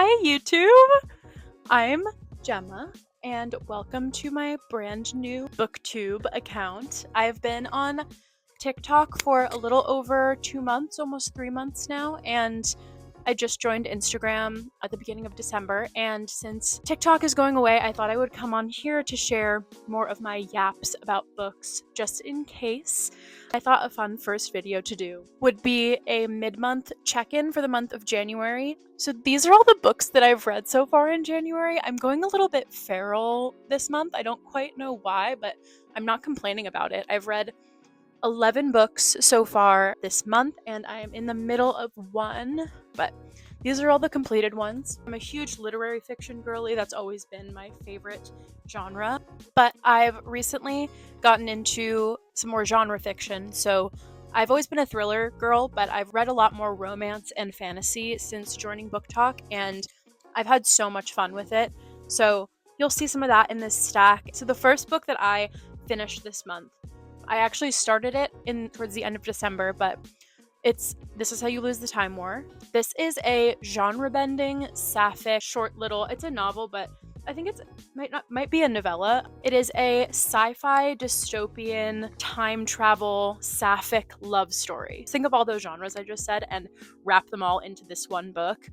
Hi YouTube! I'm Gemma and welcome to my brand new booktube account. I've been on TikTok for a little over 2 months, almost 3 months now, and I just joined Instagram at the beginning of December, and since TikTok is going away, I thought I would come on here to share more of my yaps about books, just in case. I thought a fun first video to do would be a mid-month check-in for the month of January. So these are all the books that I've read so far in January. I'm going a little bit feral this month. I don't quite know why, but I'm not complaining about it. I've read 11 books so far this month, and I am in the middle of one, but these are all the completed ones. I'm a huge literary fiction girly. That's always been my favorite genre, but I've recently gotten into some more genre fiction. So I've always been a thriller girl, but I've read a lot more romance and fantasy since joining Book Talk, and I've had so much fun with it. So you'll see some of that in this stack. So the first book that I finished this month, I actually started it towards the end of December, but it's This Is How You Lose the Time War. This is a genre-bending, sapphic, short little, it's a novel, but I think might be a novella. It is a sci-fi, dystopian, time travel, sapphic love story. Think of all those genres I just said and wrap them all into this one book.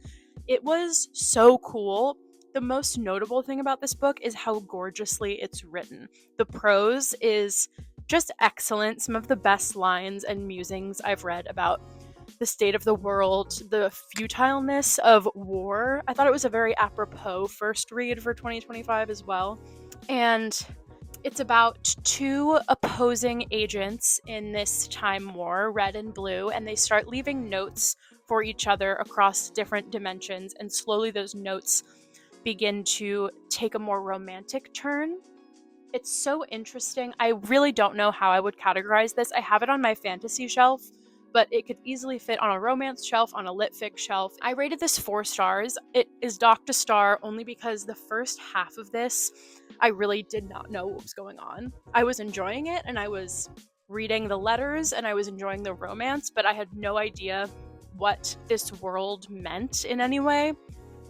It was so cool. The most notable thing about this book is how gorgeously it's written. The prose is just excellent. Some of the best lines and musings I've read about the state of the world, the futileness of war. I thought it was a very apropos first read for 2025 as well. And it's about two opposing agents in this time war, red and blue, and they start leaving notes for each other across different dimensions, and slowly those notes begin to take a more romantic turn. It's so interesting. I really don't know how I would categorize this. I have it on my fantasy shelf, but it could easily fit on a romance shelf, on a lit fic shelf. I rated this 4 stars. It is docked a star only because the first half of this, I really did not know what was going on. I was enjoying it, and I was reading the letters, and I was enjoying the romance, but I had no idea what this world meant in any way.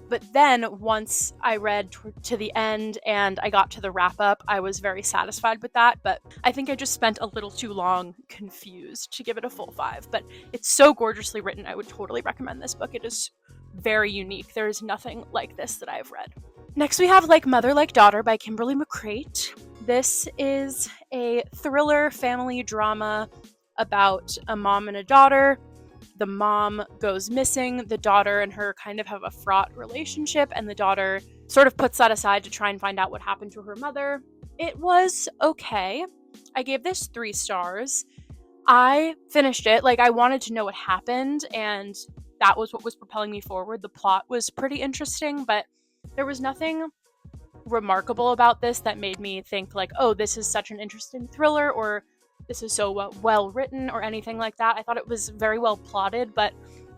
But then once I read to the end and I got to the wrap-up, I was very satisfied with that, but I think I just spent a little too long confused to give it a full 5. But it's so gorgeously written, I would totally recommend this book. It is very unique. There is nothing like this that I've read. Next we have Like Mother, Like Daughter by Kimberly McCreight. This is a thriller family drama about a mom and a daughter. The mom goes missing, the daughter and her kind of have a fraught relationship, and the daughter sort of puts that aside to try and find out what happened to her mother. It was okay. I gave this 3 stars. I finished it, I wanted to know what happened, and that was what was propelling me forward. The plot was pretty interesting, but there was nothing remarkable about this that made me think oh, this is such an interesting thriller, or this is so well written, or anything like that. I thought it was very well plotted, but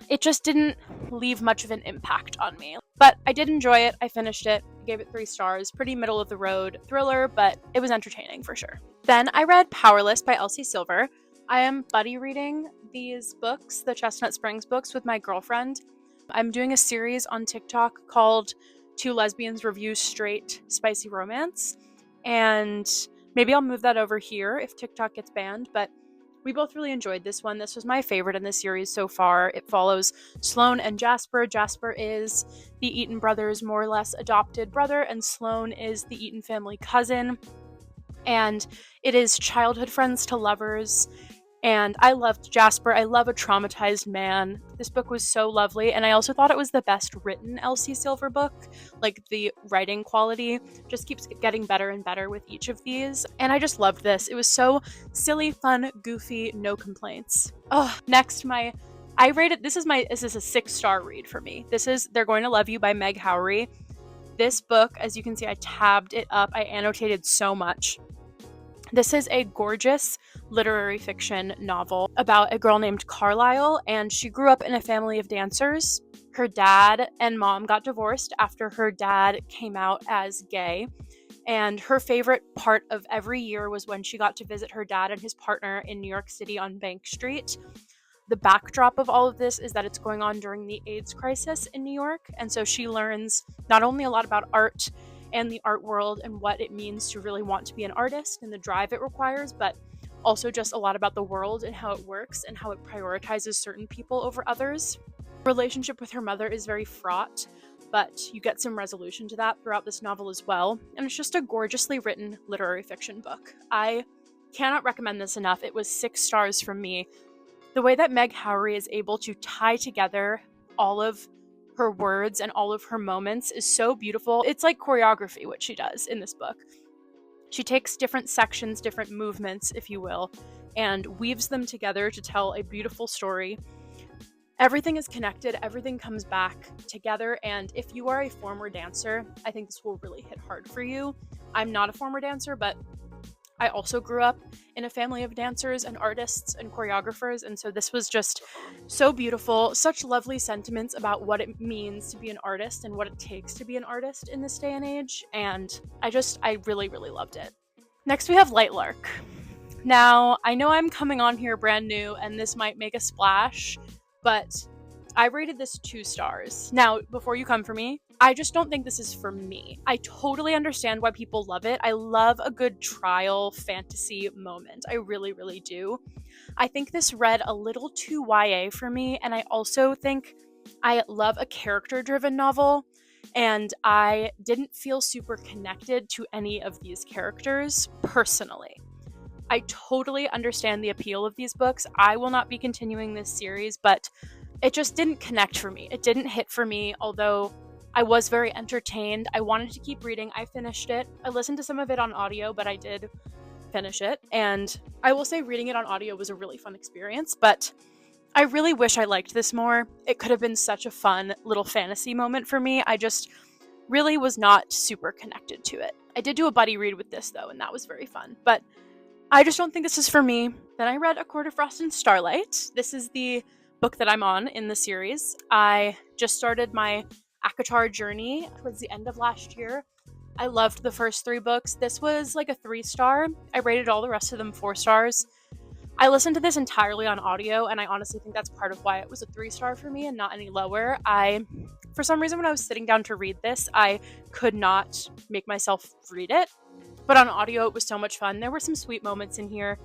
it just didn't leave much of an impact on me. But I did enjoy it. I finished it. I gave it 3 stars. Pretty middle of the road thriller, but it was entertaining for sure. Then I read Powerless by Elsie Silver. I am buddy reading these books, the Chestnut Springs books, with my girlfriend. I'm doing a series on TikTok called Two Lesbians Review Straight Spicy Romance, and maybe I'll move that over here if TikTok gets banned, but we both really enjoyed this one. This was my favorite in the series so far. It follows Sloane and Jasper. Jasper is the Eaton brothers' more or less adopted brother, and Sloane is the Eaton family cousin. And it is childhood friends to lovers. And I loved Jasper. I love a traumatized man. This book was so lovely, and I also thought it was the best written Elsie Silver book. The writing quality just keeps getting better and better with each of these, and I just loved this. It was so silly, fun, goofy, no complaints. Oh, next, this is a 6-star read for me. This is They're Going to Love You by Meg Howry. This book, as you can see, I tabbed it up. I annotated so much. This is a gorgeous literary fiction novel about a girl named Carlisle, and she grew up in a family of dancers. Her dad and mom got divorced after her dad came out as gay, and her favorite part of every year was when she got to visit her dad and his partner in New York City on Bank Street. the backdrop of all of this is that it's going on during the AIDS crisis in New York. And so she learns not only a lot about art and the art world and what it means to really want to be an artist and the drive it requires, but also just a lot about the world and how it works and how it prioritizes certain people over others. Her relationship with her mother is very fraught, but you get some resolution to that throughout this novel as well. And it's just a gorgeously written literary fiction book. I cannot recommend this enough. It was 6 stars from me. The way that Meg Howry is able to tie together all of her words and all of her moments is so beautiful. It's like choreography, what she does in this book. She takes different sections, different movements, if you will, and weaves them together to tell a beautiful story. Everything is connected, everything comes back together, and if you are a former dancer, I think this will really hit hard for you. I'm not a former dancer, but I also grew up in a family of dancers and artists and choreographers, and so this was just so beautiful. Such lovely sentiments about what it means to be an artist and what it takes to be an artist in this day and age, and I really, really loved it. Next, we have Light Lark. Now, I know I'm coming on here brand new, and this might make a splash, but I rated this 2 stars. Now, before you come for me, I just don't think this is for me. I totally understand why people love it. I love a good trial fantasy moment. I really, really do. I think this read a little too YA for me, and I also think I love a character-driven novel, and I didn't feel super connected to any of these characters personally. I totally understand the appeal of these books. I will not be continuing this series, but it just didn't connect for me. It didn't hit for me, although I was very entertained. I wanted to keep reading. I finished it. I listened to some of it on audio, but I did finish it. And I will say reading it on audio was a really fun experience, but I really wish I liked this more. It could have been such a fun little fantasy moment for me. I just really was not super connected to it. I did do a buddy read with this, though, and that was very fun. But I just don't think this is for me. Then I read A Court of Frost and Starlight. This is the book that I'm on in the series. I just started my ACOTAR journey towards the end of last year. I loved the first 3 books. This was like a 3-star. I rated all the rest of them 4 stars. I listened to this entirely on audio, and I honestly think that's part of why it was a 3-star for me and not any lower. For some reason, when I was sitting down to read this, I could not make myself read it. But on audio, it was so much fun. There were some sweet moments in here.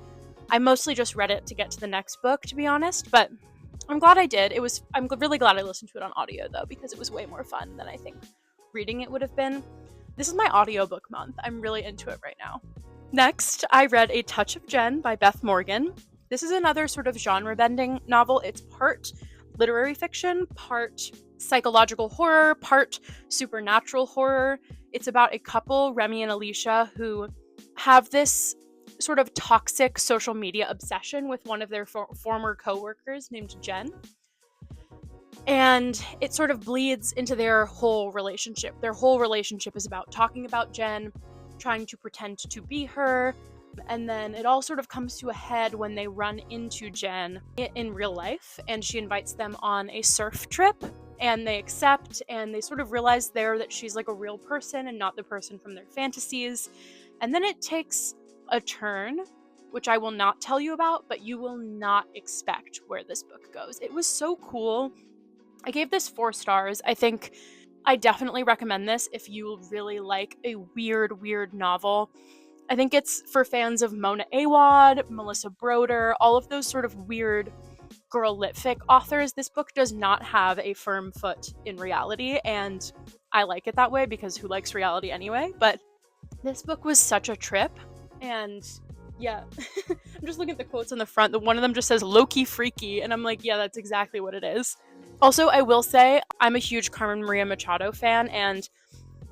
I mostly just read it to get to the next book, to be honest, but I'm glad I did. I'm really glad I listened to it on audio, though, because it was way more fun than I think reading it would have been. This is my audiobook month. I'm really into it right now. Next, I read A Touch of Jen by Beth Morgan. This is another sort of genre-bending novel. It's part literary fiction, part psychological horror, part supernatural horror. It's about a couple, Remy and Alicia, who have this sort of toxic social media obsession with one of their former co-workers named Jen. And it sort of bleeds into their whole relationship. Their whole relationship is about talking about Jen, trying to pretend to be her, and then it all sort of comes to a head when they run into Jen in real life, and she invites them on a surf trip, and they accept, and they sort of realize there that she's like a real person and not the person from their fantasies. And then it takes a turn, which I will not tell you about, but you will not expect where this book goes. It was so cool. I gave this 4 stars. I think I definitely recommend this if you really like a weird novel. I think it's for fans of Mona Awad, Melissa Broder, all of those sort of weird girl litfic authors. This book does not have a firm foot in reality, and I like it that way because who likes reality anyway? But this book was such a trip, and yeah, I'm just looking at the quotes on the front. One of them just says low-key freaky, and I'm like, yeah, that's exactly what it is. Also, I will say, I'm a huge Carmen Maria Machado fan, and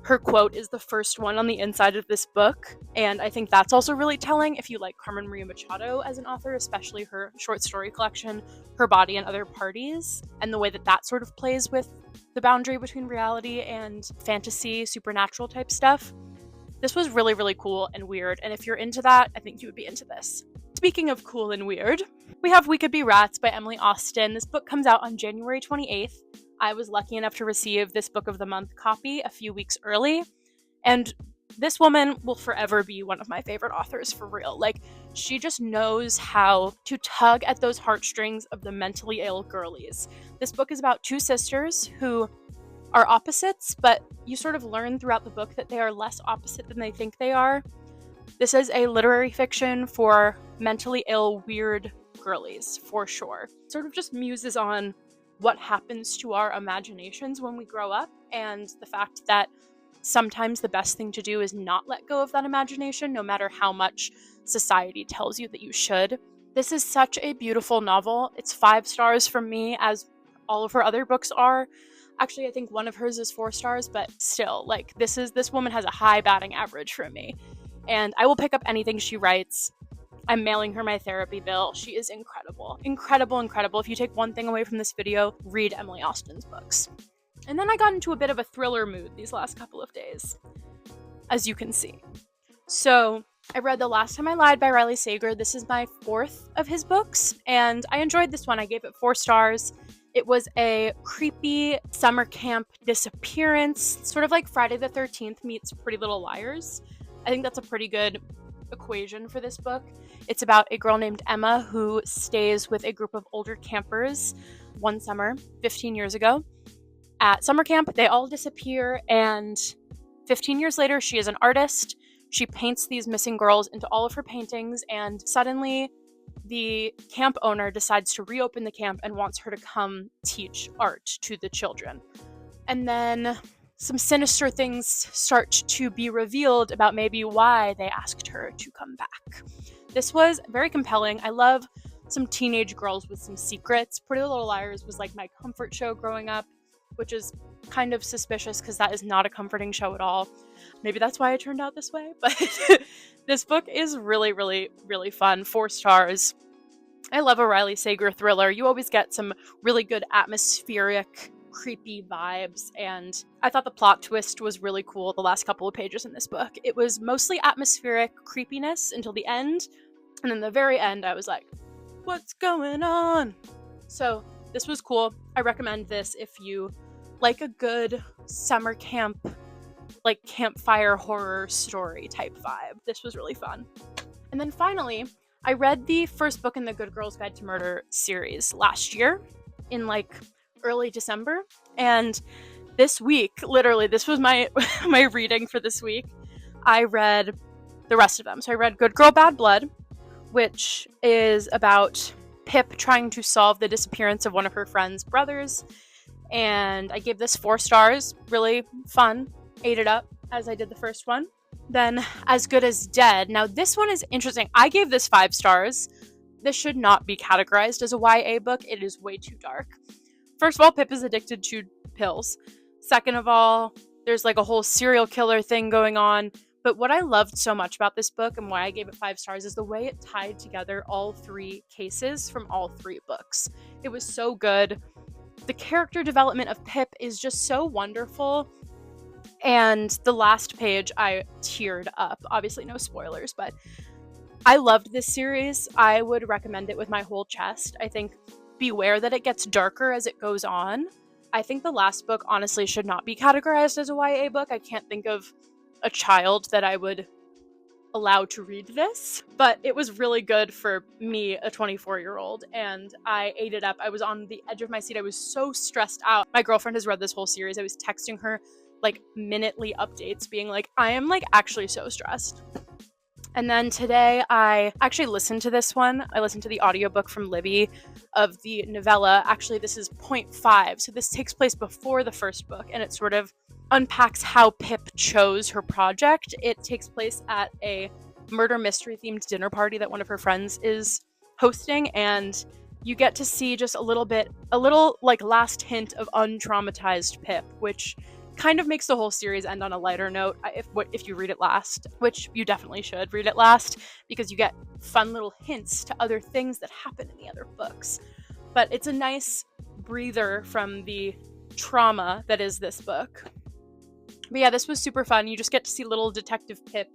her quote is the first one on the inside of this book, and I think that's also really telling if you like Carmen Maria Machado as an author, especially her short story collection, Her Body and Other Parties, and the way that that sort of plays with the boundary between reality and fantasy, supernatural type stuff. This was really, really cool and weird, and if you're into that, I think you would be into this. Speaking of cool and weird, we have We Could Be Rats by Emily Austen. This book comes out on January 28th. I was lucky enough to receive this Book of the Month copy a few weeks early, and this woman will forever be one of my favorite authors for real. Like, She just knows how to tug at those heartstrings of the mentally ill girlies. This book is about two sisters who are opposites, but you sort of learn throughout the book that they are less opposite than they think they are. This is a literary fiction for mentally ill, weird girlies, for sure. It sort of just muses on what happens to our imaginations when we grow up, and the fact that sometimes the best thing to do is not let go of that imagination, no matter how much society tells you that you should. This is such a beautiful novel. It's 5 stars from me, as all of her other books are. Actually, I think one of hers is 4 stars, but still, like, this woman has a high batting average from me. And I will pick up anything she writes. I'm mailing her my therapy bill. She is incredible. Incredible, incredible. If you take one thing away from this video, read Emily Austen's books. And then I got into a bit of a thriller mood these last couple of days, as you can see. So I read The Last Time I Lied by Riley Sager. This is my 4th of his books, and I enjoyed this one. I gave it 4 stars. It was a creepy summer camp disappearance, sort of like Friday the 13th meets Pretty Little Liars. I think that's a pretty good equation for this book. It's about a girl named Emma who stays with a group of older campers one summer 15 years ago. At summer camp, they all disappear, and 15 years later, she is an artist. She paints these missing girls into all of her paintings, and suddenly the camp owner decides to reopen the camp and wants her to come teach art to the children. And then some sinister things start to be revealed about maybe why they asked her to come back. This was very compelling. I love some teenage girls with some secrets. Pretty Little Liars was like my comfort show growing up, which is kind of suspicious because that is not a comforting show at all. Maybe that's why it turned out this way, but this book is really, really, really fun. 4 stars. I love a Riley Sager thriller. You always get some really good atmospheric, creepy vibes, and I thought the plot twist was really cool the last couple of pages in this book. It was mostly atmospheric creepiness until the end, and then the very end I was like, what's going on? So this was cool. I recommend this if you like a good summer camp, like campfire horror story type vibe. This was really fun. And then finally, I read the first book in the Good Girls Guide to Murder series last year in like early December. And this week, literally, this was my my reading for this week. I read the rest of them. So I read Good Girl, Bad Blood, which is about Pip trying to solve the disappearance of one of her friend's brothers. And I gave this 4 stars. Really fun. Ate it up as I did the first one. Then As Good as Dead. Now this one is interesting. I gave this 5 stars. This should not be categorized as a YA book. It is way too dark. First of all, Pip is addicted to pills. Second of all, there's like a whole serial killer thing going on. But what I loved so much about this book and why I gave it 5 stars is the way it tied together all 3 cases from all 3 books. It was so good. The character development of Pip is just so wonderful. And the last page, I teared up. Obviously, no spoilers, but I loved this series. I would recommend it with my whole chest. I think beware that it gets darker as it goes on. I think the last book, honestly, should not be categorized as a YA book. I can't think of a child that I would allow to read this, but it was really good for me, a 24-year-old, and I ate it up. I was on the edge of my seat. I was so stressed out. My girlfriend has read this whole series. I was texting her like minutely updates being like, I am like actually so stressed. And then today I actually listened to this one. I listened to the audiobook from Libby of the novella. Actually, this is point 5. So this takes place before the first book, and it sort of unpacks how Pip chose her project. It takes place at a murder mystery themed dinner party that one of her friends is hosting, and you get to see just a little like last hint of untraumatized Pip, which kind of makes the whole series end on a lighter note if you read it last, which you definitely should read it last, because you get fun little hints to other things that happen in the other books. But it's a nice breather from the trauma that is this book. But yeah, this was super fun. You just get to see little Detective Pip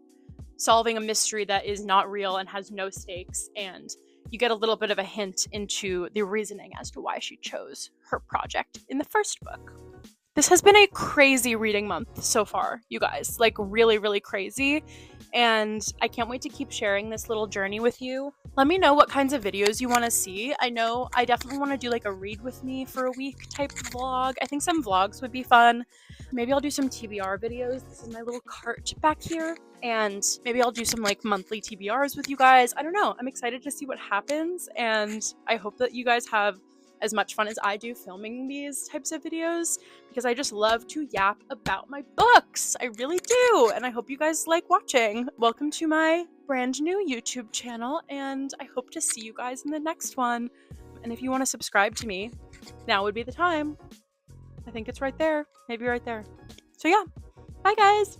solving a mystery that is not real and has no stakes, and you get a little bit of a hint into the reasoning as to why she chose her project in the first book. This has been a crazy reading month so far, you guys. Like, really, really crazy. And I can't wait to keep sharing this little journey with you. Let me know what kinds of videos you want to see. I know I definitely want to do like a read with me for a week type vlog. I think some vlogs would be fun. Maybe I'll do some TBR videos. This is my little cart back here. And maybe I'll do some like monthly TBRs with you guys. I don't know. I'm excited to see what happens. And I hope that you guys have as much fun as I do filming these types of videos, because I just love to yap about my books. I really do. And I hope you guys like watching. Welcome to my brand new YouTube channel, and I hope to see you guys in the next one. And if you want to subscribe to me, now would be the time. I think it's right there. Maybe right there. So yeah, bye guys.